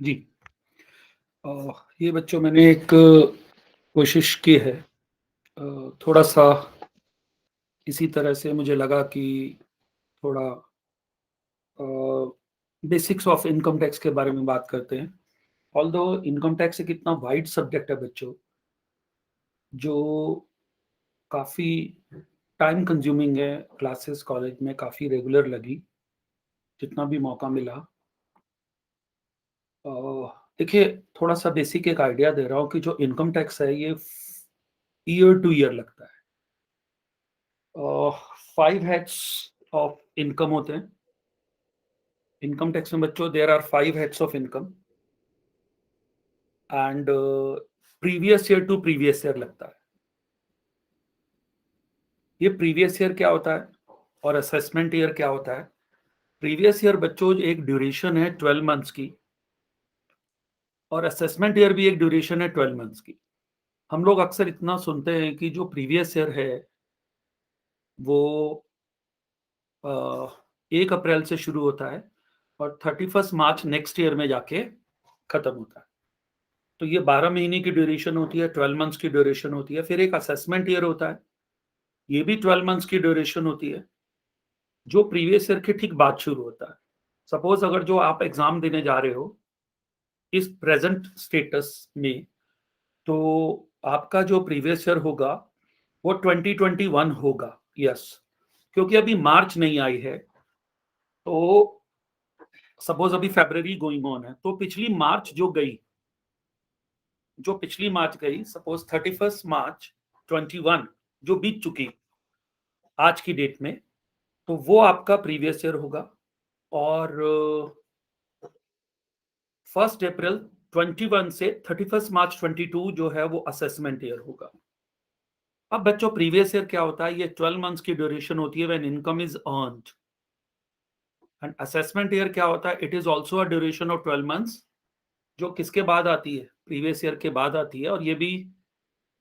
जी। ये बच्चों मैंने एक कोशिश की है। थोड़ा-सा इसी तरह से मुझे लगा कि थोड़ा अ, बेसिक्स ऑफ इनकम टैक्स के बारे में बात करते हैं। ऑल्दो इनकम टैक्स एक इतना वाइड सब्जेक्ट है बच्चों, जो काफ़ी टाइम कंज्यूमिंग है। क्लासेस कॉलेज में काफ़ी रेगुलर लगी, जितना भी मौका मिला। अ, देखिए, थोड़ा-सा बेसिक एक आइडिया दे रहा हूँ कि जो इनकम टैक्स है ये ईयर टू ईयर लगता है। 5 हेड्स ऑफ इनकम होते हैं। इनकम टैक्स में बच्चों there are 5 heads of income and previous year to previous year लगता है। ये प्रीवियस ईयर क्या होता है और असेसमेंट ईयर क्या होता है? प्रीवियस ईयर बच्चों एक ड्यूरेशन है 12 मंथ्स की और असेसमेंट ईयर भी एक ड्यूरेशन है 12 मंथ्स की। हम लोग अक्सर इतना सुनते हैं कि जो प्रीवियस ईयर है वो 1 अप्रैल से शुरू होता है और 31 मार्च नेक्स्ट ईयर में जाके खत्म होता है। तो ये 12 महीने की ड्यूरेशन होती है, 12 मंथ्स की ड्यूरेशन होती है। फिर एक असेसमेंट ईयर होता है, ये भी 12 मंथ्स की ड्यूरेशन होती है, जो प्रीवियस ईयर के ठीक बाद शुरू होता है। सपोज़ अगर जो आप एग्ज़ाम देने जा रहे हो, इस प्रेज़ेंट स्टेटस में, तो आपका जो प्रीवियस ईयर होगा, वो 2021 होगा, यस। क्योंकि अभी मार्च नहीं आई है, तो सपोज़ अभी फ़रवरी गोइंग ऑन है, तो पिछली मार्च जो पिछली मार्च गई, सपोज़ 31 मार्च 21 जो बीत चुकी आज की डेट में, तो वो आपका प्रीवियस ईयर होगा और 1 अप्रैल 21 से 31 मार्च 22 जो है वो असेसमेंट ईयर होगा। अब बच्चों प्रीवियस ईयर क्या होता है? ये 12 मंथ्स की ड्यूरेशन होती है when income is earned and assessment year क्या होता है? It is also a duration of 12 months जो किसके बाद आती है? प्रीवियस ईयर के बाद आती है और ये भी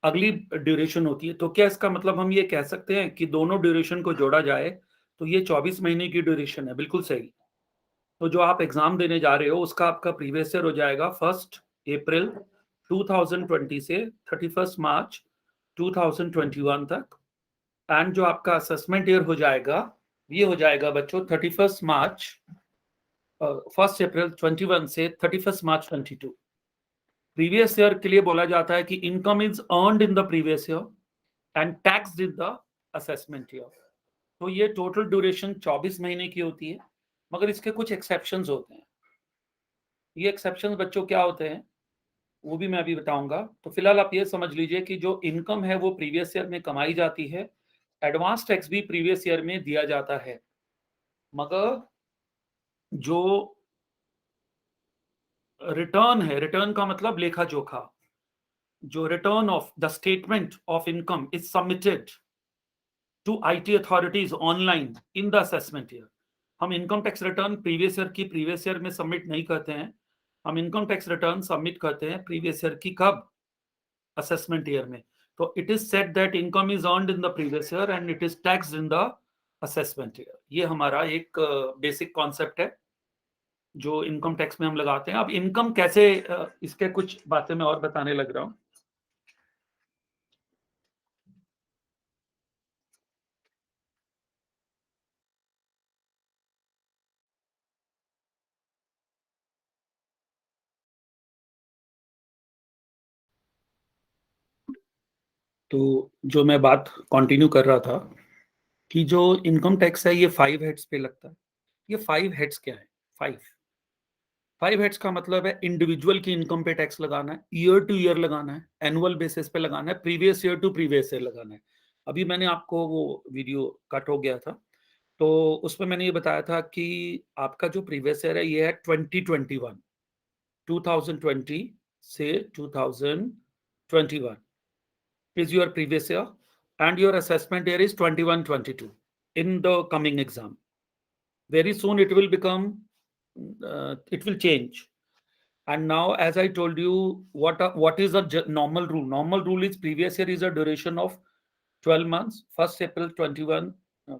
अगली ड्यूरेशन होती है। तो क्या इसका मतलब हम ये कह सकते हैं कि दोनों ड्यूरेशन को जोड़ा जाए तो ये 24 महीने की ड्यूरेशन है? बिल्कुल सही। तो जो आप एग्जाम देने जा रहे हो उसका आपका प्रीवियस ईयर हो जाएगा 1 अप्रैल 2020 से 31 मार्च 2021 तक एंड जो आपका असेसमेंट ईयर हो जाएगा ये हो जाएगा बच्चों 31 मार्च 1 अप्रैल 21 से 31 मार्च 22। प्रीवियस ईयर के लिए बोला जाता है कि income is earned in the previous year and taxed in the assessment year. तो ये टोटल ड्यूरेशन 24 महीने की होती है, मगर इसके कुछ एक्सेप्शंस होते हैं। ये एक्सेप्शंस बच्चों क्या होते हैं वो भी मैं अभी बताऊंगा। तो फिलहाल आप ये समझ लीजिए कि जो इनकम है वो प्रीवियस ईयर में कमाई जाती है, एडवांस टैक्स भी प्रीवियस ईयर में दिया जाता है, मगर जो रिटर्न है, रिटर्न का मतलब लेखा जोखा, जो return of the statement of income is submitted to IT authorities online in the assessment year. हम income tax return previous year की प्रीवियस ईयर में सबमिट नहीं करते हैं, हम इनकम टैक्स रिटर्न सबमिट करते हैं प्रीवियस ईयर की कब? असेसमेंट ईयर में। तो it is said that income is earned in the previous year and it is taxed in the assessment year. ये हमारा एक बेसिक कॉन्सेप्ट है जो इनकम टैक्स में हम लगाते हैं। अब इनकम कैसे, इसके कुछ बातें मैं और बताने लग रहा हूँ। तो जो मैं बात कंटिन्यू कर रहा था कि जो इनकम टैक्स है ये 5 हेड्स पे लगता है। ये 5 हेड्स क्या है? 5 हेड्स का मतलब है इंडिविजुअल की इनकम पे टैक्स लगाना है, ईयर टू ईयर लगाना है, एनुअल बेसिस पे लगाना है, previous year to previous year लगाना है। अभी मैंने आपको वो वीडियो कट हो गया था, तो उसमें मैंने ये बताया था कि आपका जो प्रीवियस ईयर है ये है 2021, 2020 से 2021 is your previous year and your assessment year is 21-22 in the coming exam. Very soon it will become, it will change. And now, as I told you, what is a normal rule? Normal rule is previous year is a duration of 12 months, 1st April 21,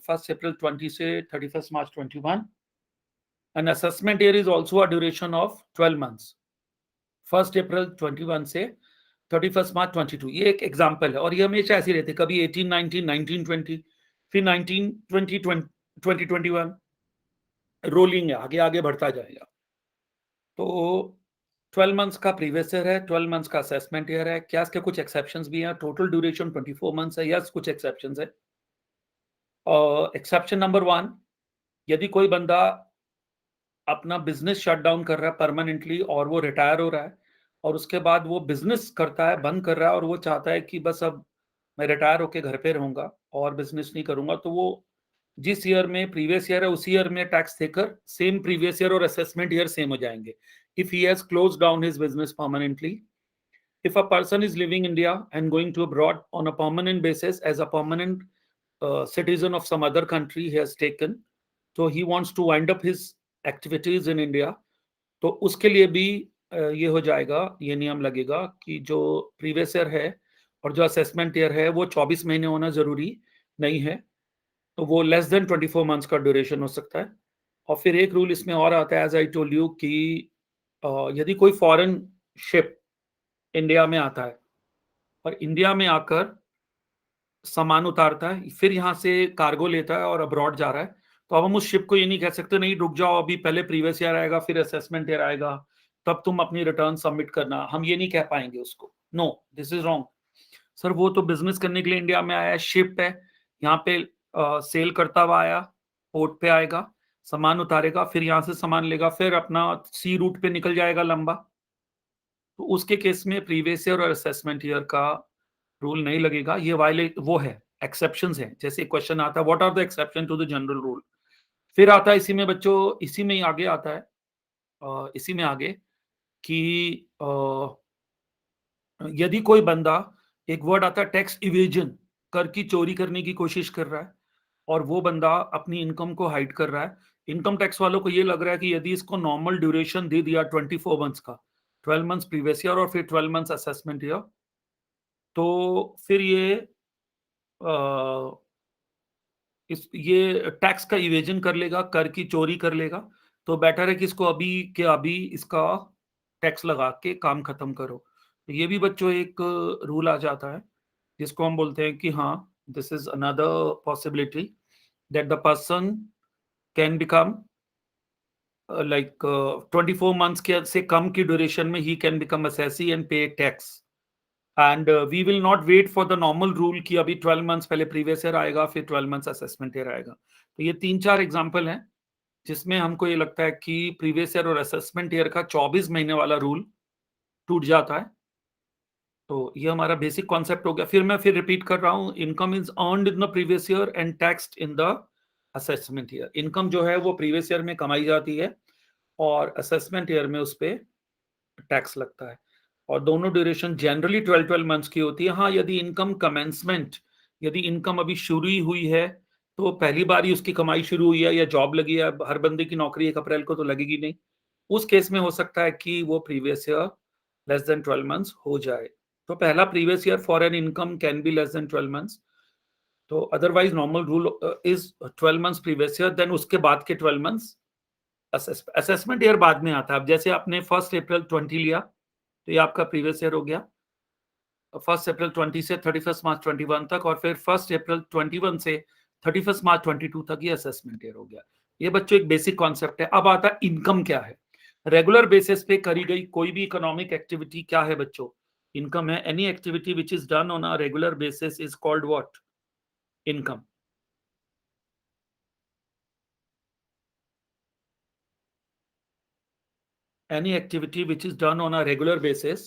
1st April 20 से 31st March 21. An assessment year is also a duration of 12 months. 1 अप्रैल 21 से 31 मार्च 22, ये एक example है। और ये हमेशा ऐसी रहती है, कभी 18 19 19 20, फिर 19 20 20 21, रोलिंग है, आगे आगे बढ़ता जाएगा। तो 12 मंथ्स का प्रीवियस ईयर है, 12 मंथ्स का असेसमेंट ईयर है। क्या इसके कुछ एक्सेप्शंस भी हैं? टोटल ड्यूरेशन 24 मंथ्स है। यस, कुछ एक्सेप्शंस है। एक्सेप्शन नंबर 1, यदि कोई बंदा अपना बिजनेस शट डाउन कर रहा है परमानेंटली और वो रिटायर हो रहा है, और उसके बाद वो बिजनेस करता है, बंद कर रहा है, और वो चाहता है कि बस अब मैं रिटायर होके घर पे रहूंगा और बिजनेस नहीं करूंगा, तो वो जिस ईयर में प्रीवियस ईयर है उसी ईयर में टैक्स देकर सेम प्रीवियस ईयर और असेसमेंट ईयर सेम हो जाएंगे। If he has close down his business permanently, if a person is living India and going to abroad on a permanent basis as a permanent citizen of some other country he has taken, so he wants to wind up his activities in India, तो उसके लिए भी ये हो जाएगा, ये नियम लगेगा कि जो प्रीवियस ईयर है और जो असेसमेंट ईयर है वो 24 महीने होना जरूरी नहीं है, तो वो लेस देन 24 मंथ्स का ड्यूरेशन हो सकता है। और फिर एक रूल इसमें और आता है, एज आई टोल्ड यू, कि यदि कोई फॉरेन शिप इंडिया में आता है और इंडिया में आकर सामान उतारता है, फिर यहाँ से कार्गो लेता है और अब्रॉड जा रहा है, तो अब हम उस शिप को ये नहीं कह सकते नहीं रुक जाओ, अभी पहले प्रीवियस ईयर आएगा फिर असेसमेंट ईयर आएगा तब तुम अपनी रिटर्न सबमिट करना, हम ये नहीं कह पाएंगे उसको। No, this is wrong. Sir वो तो बिजनेस करने के लिए इंडिया में आया, शिप है, यहाँ पे सेल करता हुआ आया, पोर्ट पे आएगा, सामान उतारेगा, फिर यहाँ से सामान लेगा, फिर अपना सी रूट पे निकल जाएगा लंबा, तो उसके केस में प्रीवियस ईयर और असेसमेंट ईयर का रूल नहीं लगेगा। ये वायलेट वो है, एक्सेप्शंस है। जैसे क्वेश्चन आता है what are the exception to the general rule, फिर आता है इसी में बच्चों, इसी में ही आगे आता है, इसी में आगे कि यदि कोई बंदा, एक वर्ड आता है टैक्स इवेजन, कर की चोरी करने की कोशिश कर रहा है और वो बंदा अपनी इनकम को हाइड कर रहा है, इनकम टैक्स वालों को ये लग रहा है कि यदि इसको नॉर्मल ड्यूरेशन दे दिया 24 मंथ्स का, 12 मंथ्स प्रीवियस ईयर और फिर 12 मंथ्स असेसमेंट ईयर, तो फिर ये टैक्स का इवेजन कर लेगा, कर की चोरी कर लेगा, तो बेटर है कि इसको अभी के अभी इसका टैक्स लगा के काम खत्म करो। तो ये भी बच्चों एक रूल आ जाता है जिसको हम बोलते हैं कि हाँ, this is another possibility that the person can become like 24 months के से कम की ड्यूरेशन में ही can become assessee and pay tax, and we will not wait for the normal rule कि अभी 12 मंथ्स पहले प्रीवियस ईयर आएगा फिर 12 मंथ्स असेसमेंट ईयर आएगा। तो ये 3-4 एग्जांपल हैं जिसमें हमको ये लगता है कि प्रीवियस ईयर और असेसमेंट ईयर का 24 महीने वाला रूल टूट जाता है। तो ये हमारा बेसिक कॉन्सेप्ट हो गया। फिर रिपीट कर रहा हूँ, income is earned in the previous year and taxed in the assessment year. Income जो है वो प्रीवियस ईयर में कमाई जाती है और असेसमेंट ईयर में उस पर टैक्स लगता है, और दोनों ड्यूरेशन जनरली 12 मंथ्स की होती है। हाँ, यदि इनकम कमेंसमेंट, यदि इनकम अभी शुरू ही हुई है, तो पहली बार ही उसकी कमाई शुरू हुई है या जॉब लगी है, हर बंदे की नौकरी 1 अप्रैल को तो लगेगी नहीं, उस केस में हो सकता है कि वो previous year less than 12 months हो जाए। तो पहला previous year for an income can be less than 12 months, तो otherwise normal rule is 12 months previous year, then उसके बाद के 12 मंथ्स असेसमेंट ईयर बाद में आता है। अब जैसे आपने 1 अप्रैल 20 लिया तो ये आपका प्रीवियस ईयर हो गया, 1 अप्रैल 20 से 31 मार्च 21 तक, और फिर 1 अप्रैल 21 से 31 मार्च 22 तक ये असेसमेंट ईयर हो गया। ये बच्चों एक बेसिक कॉन्सेप्ट है। अब आता है इनकम क्या है। रेगुलर बेसिस पे करी गई कोई भी इकोनॉमिक एक्टिविटी क्या है बच्चों, इनकम है। Any activity which is done on a regular basis is called what, income. Any activity which is done on a regular basis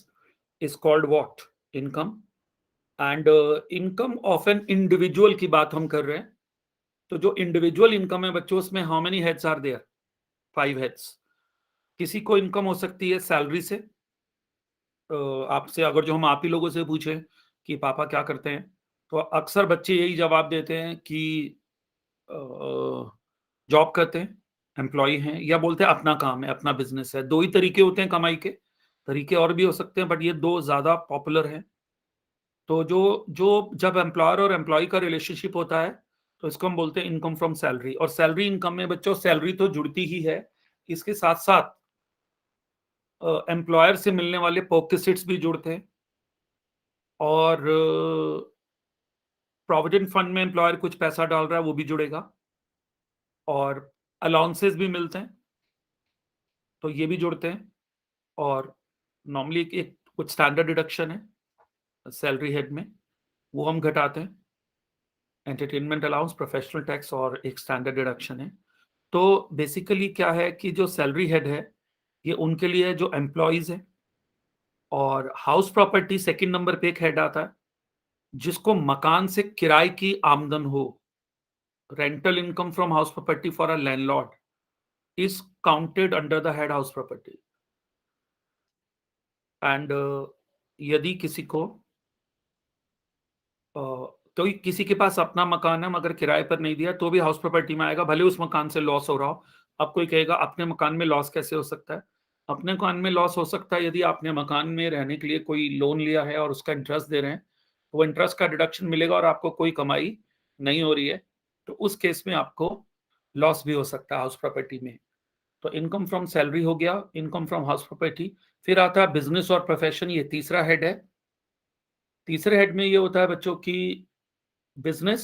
is called what, income. And income of an individual की बात हम कर रहे हैं, तो जो individual income है बच्चों उसमें how many heads are there, 5 heads. किसी को इनकम हो सकती है सैलरी से, आपसे अगर जो हम आप ही लोगों से पूछे कि पापा क्या करते हैं, तो अक्सर बच्चे यही जवाब देते हैं कि जॉब करते हैं, एम्प्लॉय हैं, या बोलते हैं अपना काम है, अपना बिजनेस है। 2 ही तरीके होते हैं कमाई के, तरीके और भी हो सकते हैं बट ये 2 ज्यादा पॉपुलर हैं। तो जो जो जब एम्प्लॉयर और एम्प्लॉय का रिलेशनशिप होता है तो इसको हम बोलते हैं इनकम फ्रॉम सैलरी। और सैलरी इनकम में बच्चों सैलरी तो जुड़ती ही है, इसके साथ साथ एम्प्लॉयर से मिलने वाले परक्विजिट्स भी जुड़ते हैं और प्रोविडेंट फंड में एम्प्लॉयर कुछ पैसा डाल रहा है वो भी जुड़ेगा और अलाउंसेस भी मिलते हैं, तो ये भी जुड़ते हैं और नॉर्मली एक कुछ स्टैंडर्ड डिडक्शन है सैलरी हेड में, वो हम घटाते हैं। एंटरटेनमेंट अलाउंस, प्रोफेशनल टैक्स और एक स्टैंडर्ड डिडक्शन है। तो बेसिकली क्या है कि जो सैलरी हेड है, ये उनके लिए जो एम्प्लॉइज है और हाउस प्रॉपर्टी सेकंड नंबर पे एक हेड आता है, जिसको मकान से किराए की आमदन हो। Rental income from house property for a landlord is counted under the head house property and यदि किसी को तो किसी के पास अपना मकान है मगर किराए पर नहीं दिया तो भी हाउस प्रॉपर्टी में आएगा, भले उस मकान से लॉस हो रहा हो। अब कोई कहेगा अपने मकान में लॉस कैसे हो सकता है? अपने मकान में लॉस हो सकता है यदि आपने मकान में रहने के लिए कोई लोन लिया है और उसका इंटरेस्ट दे रहे हैं, तो वो इंटरेस्ट का डिडक्शन मिलेगा और आपको कोई कमाई नहीं हो रही है, तो उस केस में आपको लॉस भी हो सकता है हाउस प्रॉपर्टी में। तो इनकम फ्रॉम सैलरी हो गया, इनकम फ्रॉम हाउस प्रॉपर्टी। फिर आता है बिजनेस और प्रोफेशन, ये तीसरा हेड है। तीसरे हेड में ये होता है बच्चों की बिजनेस